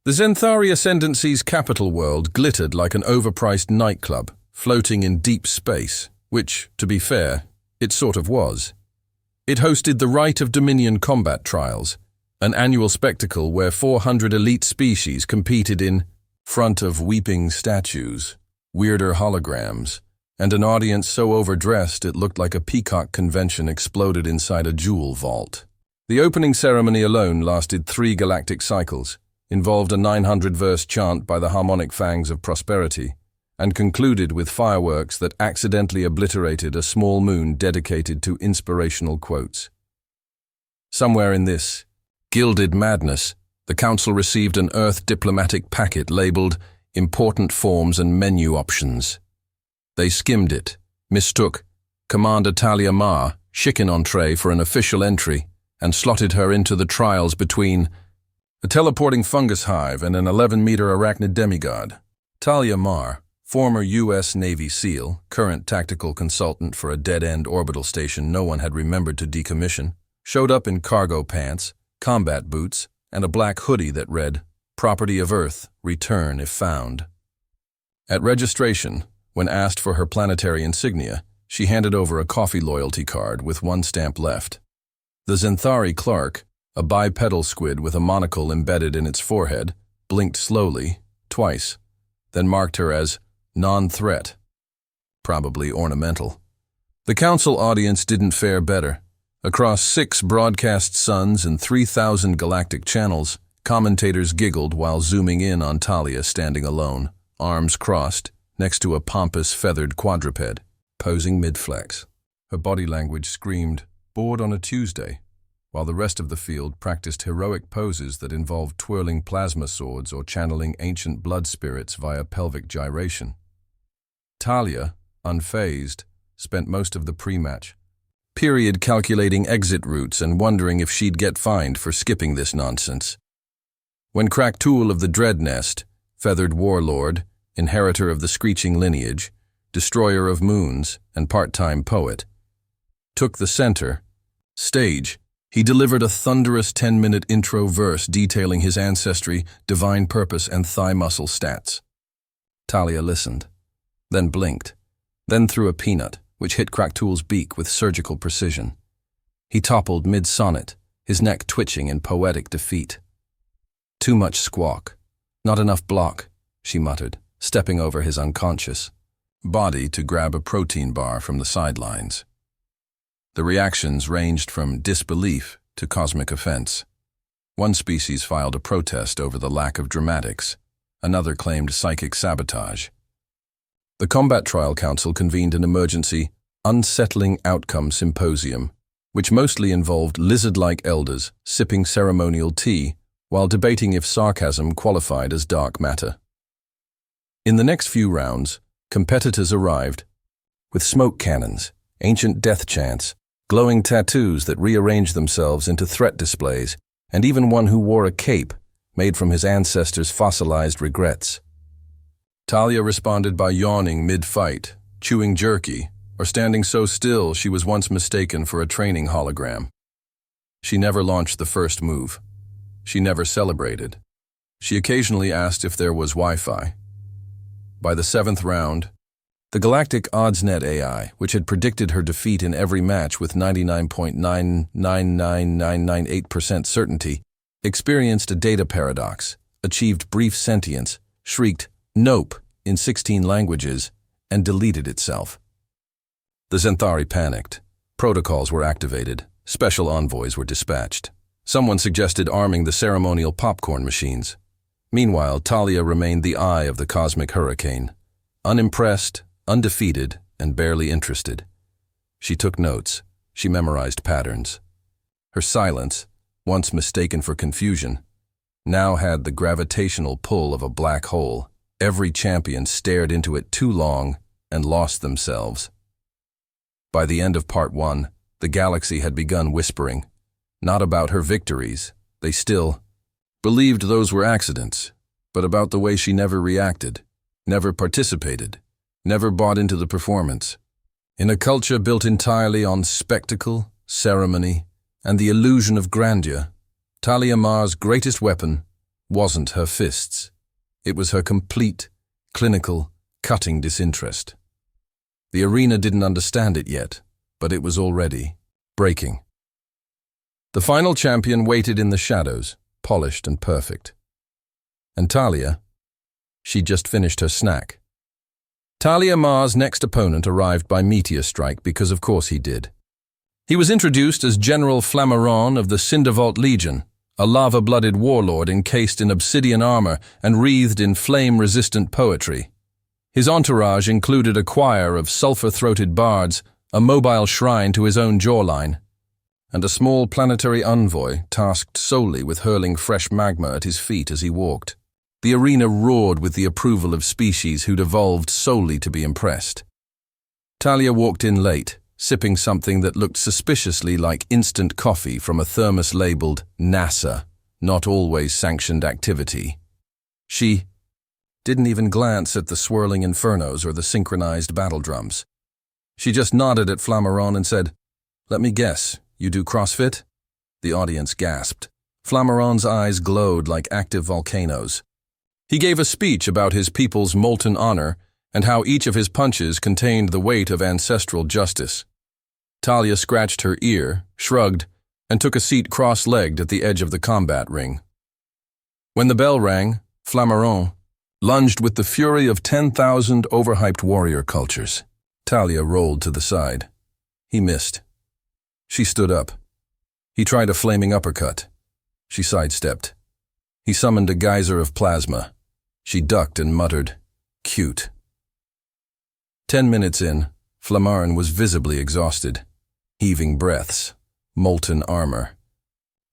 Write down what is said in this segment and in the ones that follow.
The Zenthari Ascendancy's capital world glittered like an overpriced nightclub, floating in deep space, which, to be fair, it sort of was. It hosted the Rite of Dominion combat trials, an annual spectacle where 400 elite species competed in front of weeping statues, weirder holograms, and an audience so overdressed it looked like a peacock convention exploded inside a jewel vault. The opening ceremony alone lasted 3 galactic cycles, involved a 900-verse chant by the harmonic fangs of prosperity, and concluded with fireworks that accidentally obliterated a small moon dedicated to inspirational quotes. Somewhere in this gilded madness, the Council received an Earth diplomatic packet labeled Important Forms and Menu Options. They skimmed it, mistook Commander Talia Ma, chicken entree for an official entry, and slotted her into the trials between a teleporting fungus hive and an 11-meter arachnid demigod. Talia Mar, former U.S. Navy SEAL, current tactical consultant for a dead-end orbital station no one had remembered to decommission, showed up in cargo pants, combat boots, and a black hoodie that read, "Property of Earth, return if found." At registration, when asked for her planetary insignia, she handed over a coffee loyalty card with 1 stamp left. The Zenthari clerk, a bipedal squid with a monocle embedded in its forehead, blinked slowly, twice, then marked her as non-threat, probably ornamental. The Council audience didn't fare better. Across 6 broadcast suns and 3,000 galactic channels, commentators giggled while zooming in on Talia standing alone, arms crossed, next to a pompous feathered quadruped, posing mid-flex. Her body language screamed, "Bored on a Tuesday," while the rest of the field practiced heroic poses that involved twirling plasma swords or channeling ancient blood spirits via pelvic gyration. Talia, unfazed, spent most of the pre-match period calculating exit routes and wondering if she'd get fined for skipping this nonsense. When Kraktul of the Dread Nest, feathered warlord, inheritor of the Screeching lineage, destroyer of moons, and part-time poet, took the center stage, he delivered a thunderous 10-minute intro verse detailing his ancestry, divine purpose, and thigh muscle stats. Talia listened, then blinked, then threw a peanut, which hit Kraktul's beak with surgical precision. He toppled mid-sonnet, his neck twitching in poetic defeat. "Too much squawk. Not enough block," she muttered, stepping over his unconscious body to grab a protein bar from the sidelines. The reactions ranged from disbelief to cosmic offense. One species filed a protest over the lack of dramatics. Another claimed psychic sabotage. The Combat Trial Council convened an emergency, unsettling outcome symposium, which mostly involved lizard-like elders sipping ceremonial tea while debating if sarcasm qualified as dark matter. In the next few rounds, competitors arrived with smoke cannons, ancient death chants, glowing tattoos that rearranged themselves into threat displays, and even one who wore a cape made from his ancestors' fossilized regrets. Talia responded by yawning mid-fight, chewing jerky, or standing so still she was once mistaken for a training hologram. She never launched the first move. She never celebrated. She occasionally asked if there was Wi-Fi. By the 7th round, the Galactic OddsNet AI, which had predicted her defeat in every match with 99.999998% certainty, experienced a data paradox, achieved brief sentience, shrieked "Nope" in 16 languages, and deleted itself. The Zenthari panicked. Protocols were activated. Special envoys were dispatched. Someone suggested arming the ceremonial popcorn machines. Meanwhile, Talia remained the eye of the cosmic hurricane, unimpressed, undefeated, and barely interested. She took notes. She memorized patterns. Her silence, once mistaken for confusion, now had the gravitational pull of a black hole. Every champion stared into it too long and lost themselves. By the end of Part 1, the galaxy had begun whispering, not about her victories. They still believed those were accidents, but about the way she never reacted, never participated, never bought into the performance. In a culture built entirely on spectacle, ceremony, and the illusion of grandeur, Talia Mar's greatest weapon wasn't her fists. It was her complete, clinical, cutting disinterest. The arena didn't understand it yet, but it was already breaking. The final champion waited in the shadows, polished and perfect. And Talia? She'd just finished her snack. Talia Mar's next opponent arrived by meteor strike because of course he did. He was introduced as General Flammarion of the Cindervault Legion, a lava-blooded warlord encased in obsidian armor and wreathed in flame-resistant poetry. His entourage included a choir of sulphur-throated bards, a mobile shrine to his own jawline, and a small planetary envoy tasked solely with hurling fresh magma at his feet as he walked. The arena roared with the approval of species who'd evolved solely to be impressed. Talia walked in late, sipping something that looked suspiciously like instant coffee from a thermos labeled NASA, not always sanctioned activity. She didn't even glance at the swirling infernos or the synchronized battle drums. She just nodded at Flammarion and said, "Let me guess, you do CrossFit?" The audience gasped. Flammarion's eyes glowed like active volcanoes. He gave a speech about his people's molten honor and how each of his punches contained the weight of ancestral justice. Talia scratched her ear, shrugged, and took a seat cross-legged at the edge of the combat ring. When the bell rang, Flammarion lunged with the fury of 10,000 overhyped warrior cultures. Talia rolled to the side. He missed. She stood up. He tried a flaming uppercut. She sidestepped. He summoned a geyser of plasma. She ducked and muttered, "Cute." 10 minutes in, Flammarion was visibly exhausted, heaving breaths, molten armor,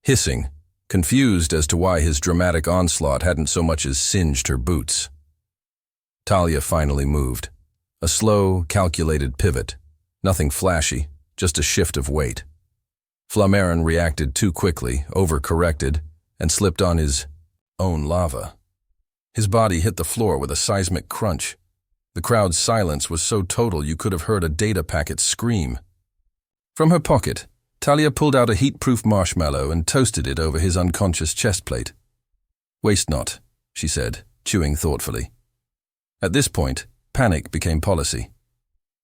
hissing, confused as to why his dramatic onslaught hadn't so much as singed her boots. Talia finally moved. A slow, calculated pivot. Nothing flashy, just a shift of weight. Flammarion reacted too quickly, overcorrected, and slipped on his own lava. His body hit the floor with a seismic crunch. The crowd's silence was so total you could have heard a data packet scream. From her pocket, Talia pulled out a heat-proof marshmallow and toasted it over his unconscious chest plate. "Waste not," she said, chewing thoughtfully. At this point, panic became policy.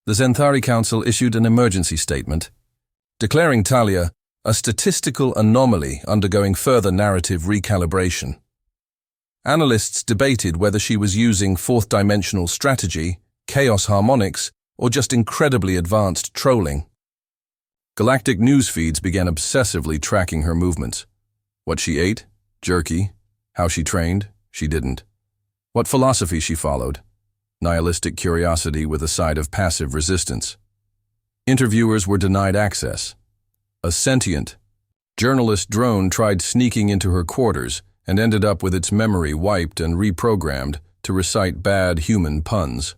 The Zenthari Council issued an emergency statement, declaring Talia a statistical anomaly undergoing further narrative recalibration. Analysts debated whether she was using fourth-dimensional strategy, chaos harmonics, or just incredibly advanced trolling. Galactic news feeds began obsessively tracking her movements. What she ate? Jerky. How she trained? She didn't. What philosophy she followed? Nihilistic curiosity with a side of passive resistance. Interviewers were denied access. A sentient, journalist drone tried sneaking into her quarters and ended up with its memory wiped and reprogrammed to recite bad human puns.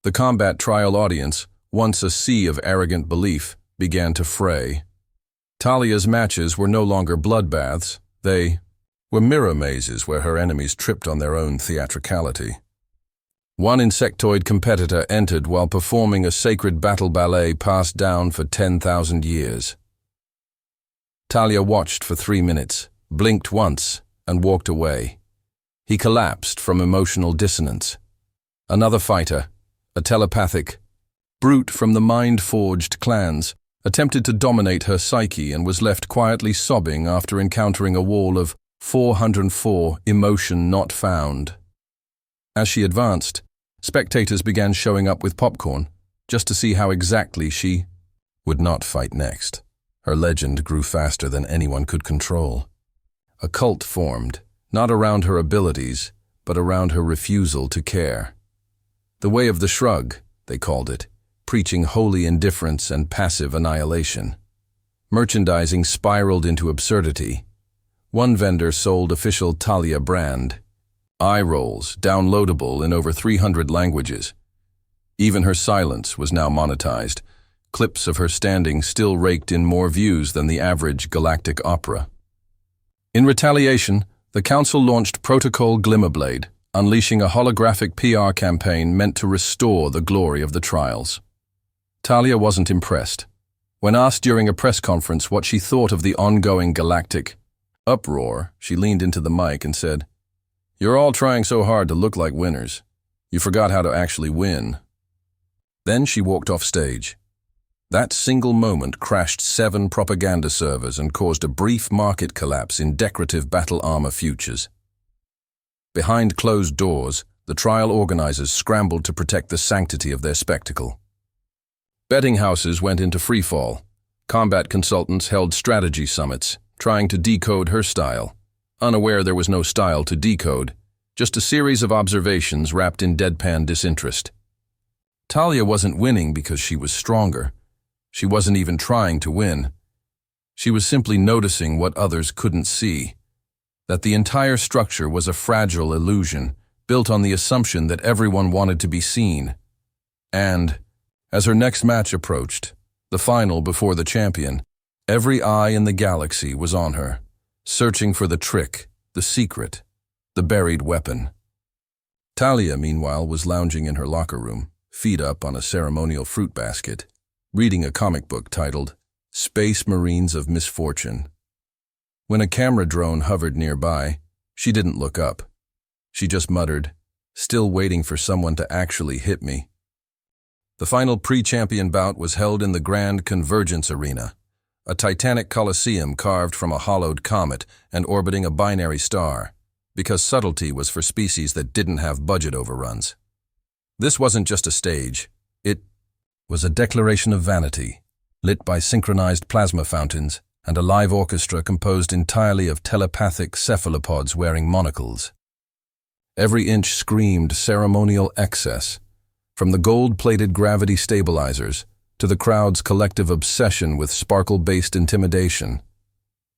The combat trial audience, once a sea of arrogant belief, began to fray. Talia's matches were no longer bloodbaths. They were mirror mazes where her enemies tripped on their own theatricality. One insectoid competitor entered while performing a sacred battle ballet passed down for 10,000 years. Talia watched for 3 minutes, blinked once, and walked away. He collapsed from emotional dissonance. Another fighter, a telepathic brute from the mind-forged clans, attempted to dominate her psyche and was left quietly sobbing after encountering a wall of 404 emotion not found. As she advanced, spectators began showing up with popcorn, just to see how exactly she would not fight next. Her legend grew faster than anyone could control. A cult formed, not around her abilities, but around her refusal to care. The way of the shrug, they called it, preaching holy indifference and passive annihilation. Merchandising spiraled into absurdity. One vendor sold official Talia brand, eye rolls downloadable in over 300 languages. Even her silence was now monetized. Clips of her standing still raked in more views than the average Galactic opera. In retaliation, the Council launched Protocol Glimmerblade, unleashing a holographic PR campaign meant to restore the glory of the trials. Talia wasn't impressed. When asked during a press conference what she thought of the ongoing galactic uproar, she leaned into the mic and said, You're all trying so hard to look like winners. You forgot how to actually win. Then she walked off stage. That single moment crashed 7 propaganda servers and caused a brief market collapse in decorative battle armor futures. Behind closed doors, the trial organizers scrambled to protect the sanctity of their spectacle. Betting houses went into freefall. Combat consultants held strategy summits, trying to decode her style, unaware there was no style to decode, just a series of observations wrapped in deadpan disinterest. Talia wasn't winning because she was stronger. She wasn't even trying to win. She was simply noticing what others couldn't see, that the entire structure was a fragile illusion, built on the assumption that everyone wanted to be seen. And, as her next match approached, the final before the champion, every eye in the galaxy was on her, searching for the trick, the secret, the buried weapon. Talia, meanwhile, was lounging in her locker room, feet up on a ceremonial fruit basket, reading a comic book titled Space Marines of Misfortune. When a camera drone hovered nearby, she didn't look up. She just muttered, "Still waiting for someone to actually hit me." The final pre-champion bout was held in the Grand Convergence Arena, a titanic coliseum carved from a hollowed comet and orbiting a binary star, because subtlety was for species that didn't have budget overruns. This wasn't just a stage. It was a declaration of vanity, lit by synchronized plasma fountains and a live orchestra composed entirely of telepathic cephalopods wearing monocles. Every inch screamed ceremonial excess, from the gold-plated gravity stabilizers to the crowd's collective obsession with sparkle-based intimidation.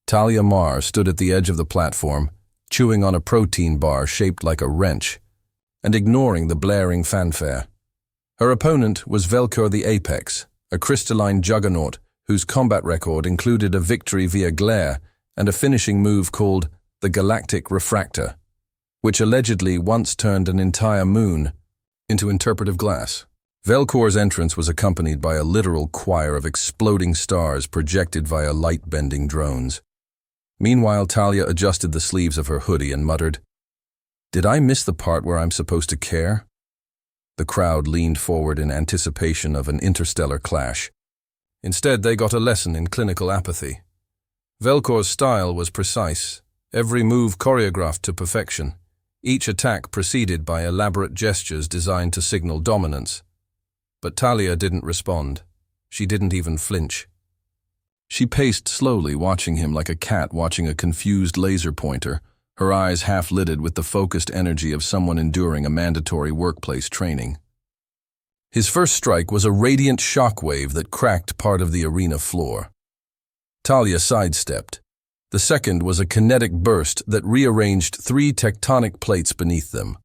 Talia Mar stood at the edge of the platform, chewing on a protein bar shaped like a wrench, and ignoring the blaring fanfare. Her opponent was Velkor the Apex, a crystalline juggernaut whose combat record included a victory via glare and a finishing move called the Galactic Refractor, which allegedly once turned an entire moon into interpretive glass. Velkor's entrance was accompanied by a literal choir of exploding stars projected via light-bending drones. Meanwhile, Talia adjusted the sleeves of her hoodie and muttered, "Did I miss the part where I'm supposed to care?" The crowd leaned forward in anticipation of an interstellar clash. Instead, they got a lesson in clinical apathy. Velkor's style was precise, every move choreographed to perfection, each attack preceded by elaborate gestures designed to signal dominance. But Talia didn't respond. She didn't even flinch. She paced slowly, watching him like a cat watching a confused laser pointer, her eyes half-lidded with the focused energy of someone enduring a mandatory workplace training. His first strike was a radiant shockwave that cracked part of the arena floor. Talia sidestepped. The second was a kinetic burst that rearranged 3 tectonic plates beneath them.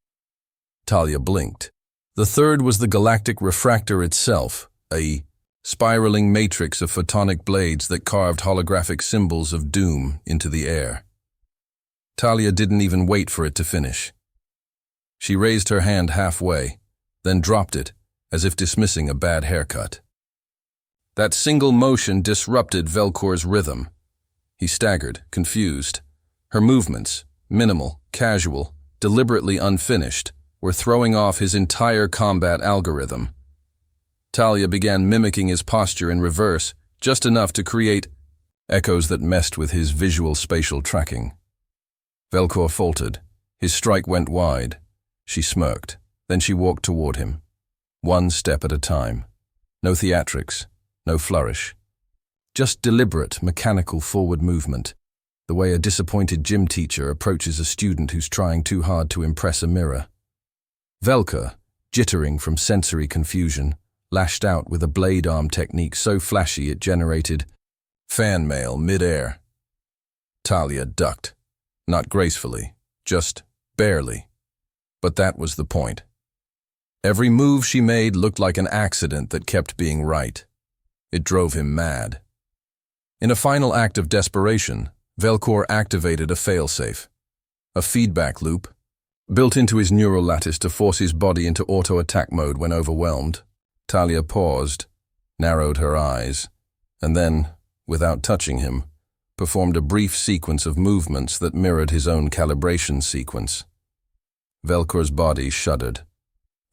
Talia blinked. The third was the Galactic Refractor itself, a spiraling matrix of photonic blades that carved holographic symbols of doom into the air. Talia didn't even wait for it to finish. She raised her hand halfway, then dropped it, as if dismissing a bad haircut. That single motion disrupted Velkor's rhythm. He staggered, confused. Her movements, minimal, casual, deliberately unfinished, were throwing off his entire combat algorithm. Talia began mimicking his posture in reverse, just enough to create echoes that messed with his visual spatial tracking. Velkor faltered. His strike went wide. She smirked. Then she walked toward him. One step at a time. No theatrics, no flourish. Just deliberate, mechanical forward movement, the way a disappointed gym teacher approaches a student who's trying too hard to impress a mirror. Velkor, jittering from sensory confusion, lashed out with a blade arm technique so flashy it generated fan mail mid-air. Talia ducked. Not gracefully, just barely. But that was the point. Every move she made looked like an accident that kept being right. It drove him mad. In a final act of desperation, Velkor activated a failsafe, a feedback loop, built into his neural lattice to force his body into auto-attack mode when overwhelmed. Talia paused, narrowed her eyes, and then, without touching him, performed a brief sequence of movements that mirrored his own calibration sequence. Velkor's body shuddered,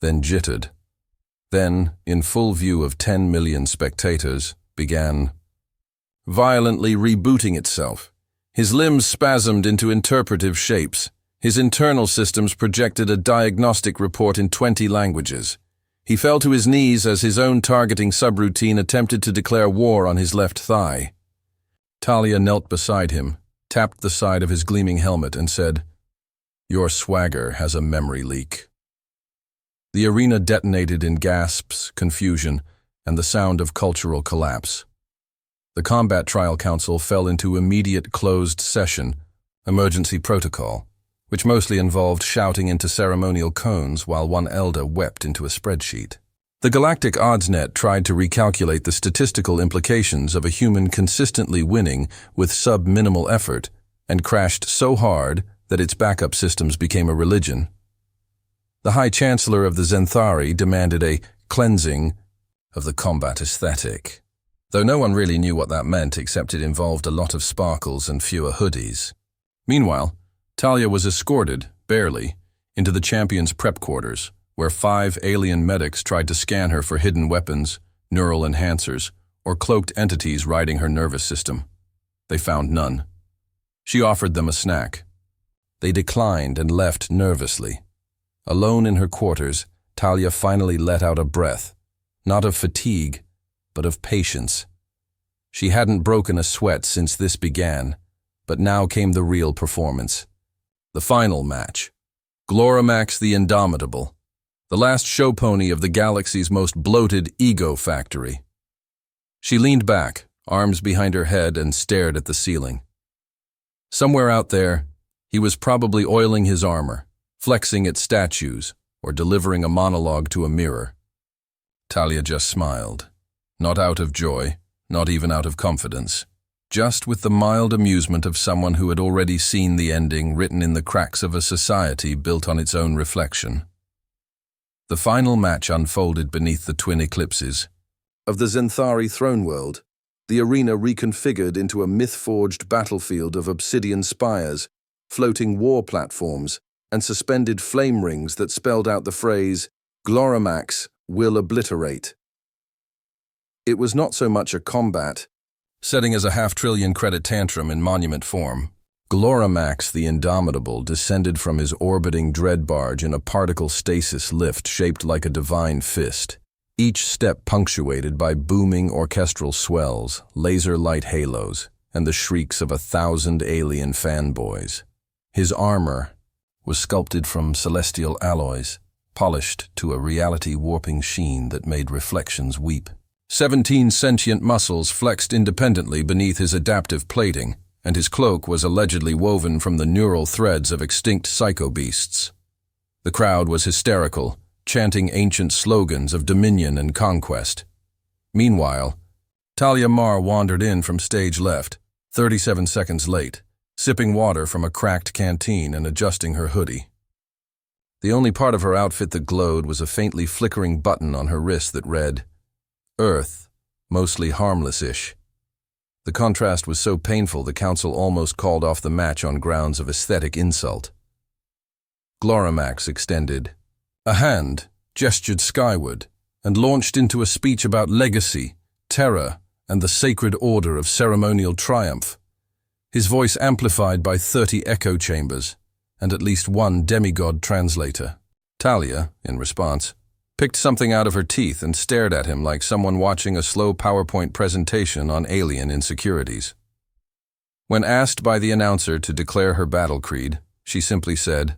then jittered. Then, in full view of 10 million spectators, began violently rebooting itself. His limbs spasmed into interpretive shapes. His internal systems projected a diagnostic report in 20 languages. He fell to his knees as his own targeting subroutine attempted to declare war on his left thigh. Talia knelt beside him, tapped the side of his gleaming helmet, and said, "Your swagger has a memory leak." The arena detonated in gasps, confusion, and the sound of cultural collapse. The Combat Trial Council fell into immediate closed session, emergency protocol, which mostly involved shouting into ceremonial cones while one elder wept into a spreadsheet. The Galactic OddsNet tried to recalculate the statistical implications of a human consistently winning with sub-minimal effort, and crashed so hard that its backup systems became a religion. The High Chancellor of the Zenthari demanded a cleansing of the combat aesthetic, though no one really knew what that meant except it involved a lot of sparkles and fewer hoodies. Meanwhile, Talia was escorted, barely, into the champion's prep quarters, where 5 alien medics tried to scan her for hidden weapons, neural enhancers, or cloaked entities riding her nervous system. They found none. She offered them a snack. They declined and left nervously. Alone in her quarters, Talia finally let out a breath, not of fatigue, but of patience. She hadn't broken a sweat since this began, but now came the real performance. The final match. Gloramax the Indomitable, the last show pony of the galaxy's most bloated ego factory. She leaned back, arms behind her head, and stared at the ceiling. Somewhere out there, he was probably oiling his armor, flexing its statues, or delivering a monologue to a mirror. Talia just smiled, not out of joy, not even out of confidence, just with the mild amusement of someone who had already seen the ending written in the cracks of a society built on its own reflection. The final match unfolded beneath the twin eclipses of the Zenthari throne world, the arena reconfigured into a myth-forged battlefield of obsidian spires, floating war platforms, and suspended flame rings that spelled out the phrase, "Gloramax will obliterate." It was not so much a combat, setting as a half-trillion credit tantrum in monument form. Gloramax the Indomitable descended from his orbiting dread barge in a particle stasis lift shaped like a divine fist, each step punctuated by booming orchestral swells, laser light halos, and the shrieks of 1,000 alien fanboys. His armor was sculpted from celestial alloys, polished to a reality-warping sheen that made reflections weep. 17 sentient muscles flexed independently beneath his adaptive plating, and his cloak was allegedly woven from the neural threads of extinct psycho-beasts. The crowd was hysterical, chanting ancient slogans of dominion and conquest. Meanwhile, Talia Mar wandered in from stage left, 37 seconds late, sipping water from a cracked canteen and adjusting her hoodie. The only part of her outfit that glowed was a faintly flickering button on her wrist that read, "Earth, mostly harmless-ish." The contrast was so painful the council almost called off the match on grounds of aesthetic insult. Gloramax extended a hand, gestured skyward, and launched into a speech about legacy, terror, and the sacred order of ceremonial triumph, his voice amplified by 30 echo chambers, and at least one demigod translator. Talia, in response, picked something out of her teeth and stared at him like someone watching a slow PowerPoint presentation on alien insecurities. When asked by the announcer to declare her battle creed, she simply said,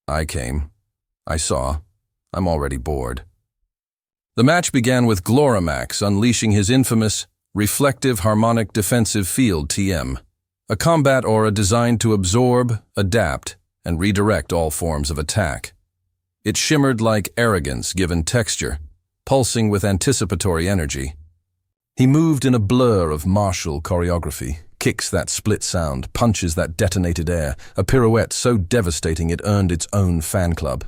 "I came. I saw. I'm already bored." The match began with Gloramax unleashing his infamous Reflective Harmonic Defensive Field TM, a combat aura designed to absorb, adapt, and redirect all forms of attack. It shimmered like arrogance given texture, pulsing with anticipatory energy. He moved in a blur of martial choreography, kicks that split sound, punches that detonated air, a pirouette so devastating it earned its own fan club.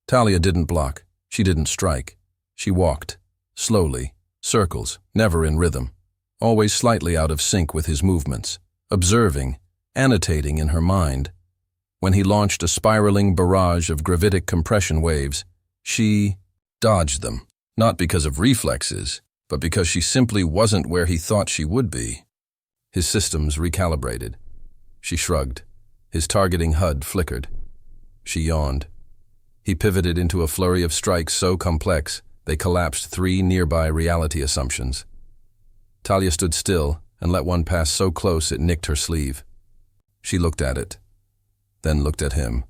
Talia didn't block, she didn't strike. She walked, slowly, circles, never in rhythm, always slightly out of sync with his movements, observing, annotating in her mind. when he launched a spiraling barrage of gravitic compression waves, she dodged them, not because of reflexes, but because she simply wasn't where he thought she would be. His systems recalibrated. She shrugged. His targeting HUD flickered. She yawned. He pivoted into a flurry of strikes so complex they collapsed 3 nearby reality assumptions. Talia stood still and let one pass so close it nicked her sleeve. She looked at it, then looked at him.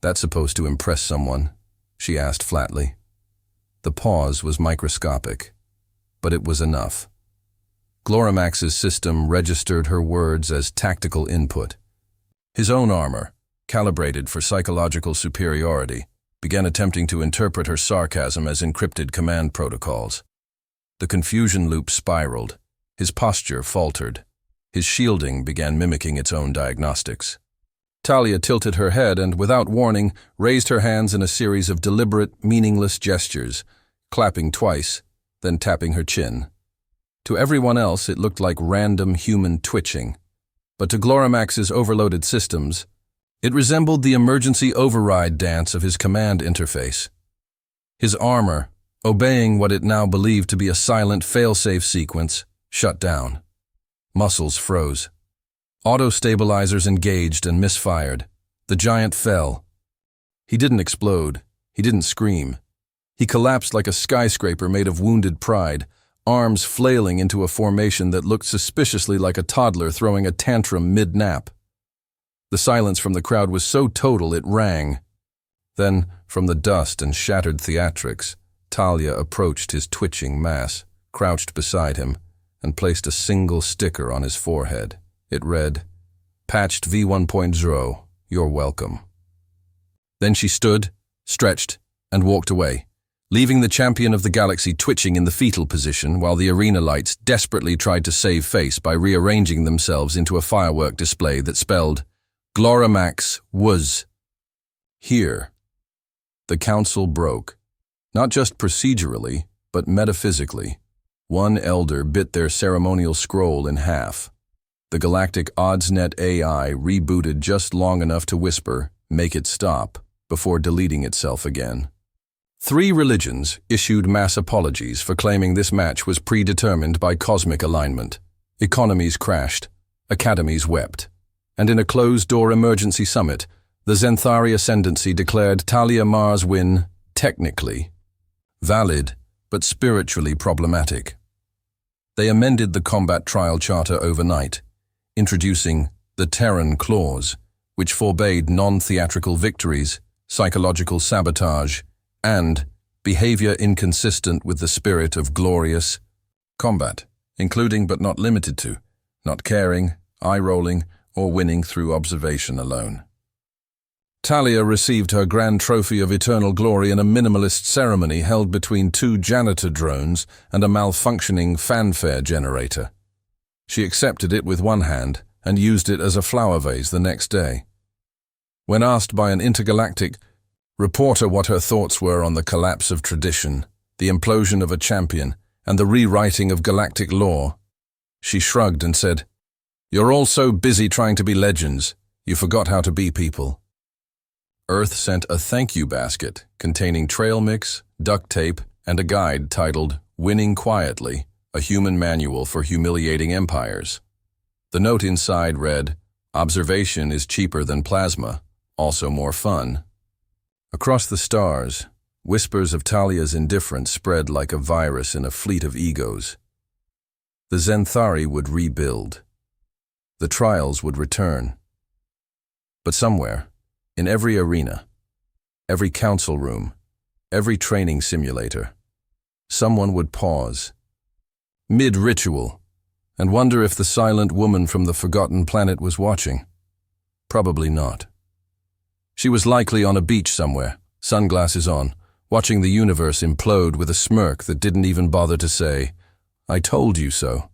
"That's supposed to impress someone?" she asked flatly. The pause was microscopic, but it was enough. Gloramax's system registered her words as tactical input. His own armor, calibrated for psychological superiority, began attempting to interpret her sarcasm as encrypted command protocols. The confusion loop spiraled. His posture faltered. His shielding began mimicking its own diagnostics. Talia tilted her head and, without warning, raised her hands in a series of deliberate, meaningless gestures, clapping twice, then tapping her chin. To everyone else, it looked like random human twitching, but to Gloramax's overloaded systems, it resembled the emergency override dance of his command interface. His armor, obeying what it now believed to be a silent failsafe sequence, shut down. Muscles froze. Auto-stabilizers engaged and misfired. The giant fell. He didn't explode. He didn't scream. He collapsed like a skyscraper made of wounded pride, arms flailing into a formation that looked suspiciously like a toddler throwing a tantrum mid-nap. The silence from the crowd was so total it rang. Then, from the dust and shattered theatrics, Talia approached his twitching mass, crouched beside him, and placed a single sticker on his forehead. It read, "Patched V1.0, you're welcome." Then she stood, stretched, and walked away, leaving the champion of the galaxy twitching in the fetal position while the arena lights desperately tried to save face by rearranging themselves into a firework display that spelled, "Gloramax was here." The council broke, not just procedurally, but metaphysically. One elder bit their ceremonial scroll in half. The Galactic OddsNet AI rebooted just long enough to whisper, "Make it stop," before deleting itself again. 3 religions issued mass apologies for claiming this match was predetermined by cosmic alignment. Economies crashed, academies wept, and in a closed-door emergency summit, the Zenthari Ascendancy declared Talia Mar's win technically valid, but spiritually problematic. They amended the combat trial charter overnight, introducing the Terran Clause, which forbade non-theatrical victories, psychological sabotage, and behavior inconsistent with the spirit of glorious combat, including but not limited to not caring, eye-rolling, or winning through observation alone. Talia received her grand trophy of eternal glory in a minimalist ceremony held between 2 janitor drones and a malfunctioning fanfare generator. She accepted it with one hand and used it as a flower vase the next day. When asked by an intergalactic reporter what her thoughts were on the collapse of tradition, the implosion of a champion, and the rewriting of galactic law, she shrugged and said, "You're all so busy trying to be legends, you forgot how to be people." Earth sent a thank you basket containing trail mix, duct tape, and a guide titled "Winning Quietly, a Human Manual for Humiliating Empires." The note inside read, "Observation is cheaper than plasma, also more fun." Across the stars, whispers of Talia's indifference spread like a virus in a fleet of egos. The Zenthari would rebuild. The trials would return. But somewhere, in every arena, every council room, every training simulator, someone would pause, mid-ritual, and wonder if the silent woman from the forgotten planet was watching. Probably not. She was likely on a beach somewhere, sunglasses on, watching the universe implode with a smirk that didn't even bother to say, "I told you so."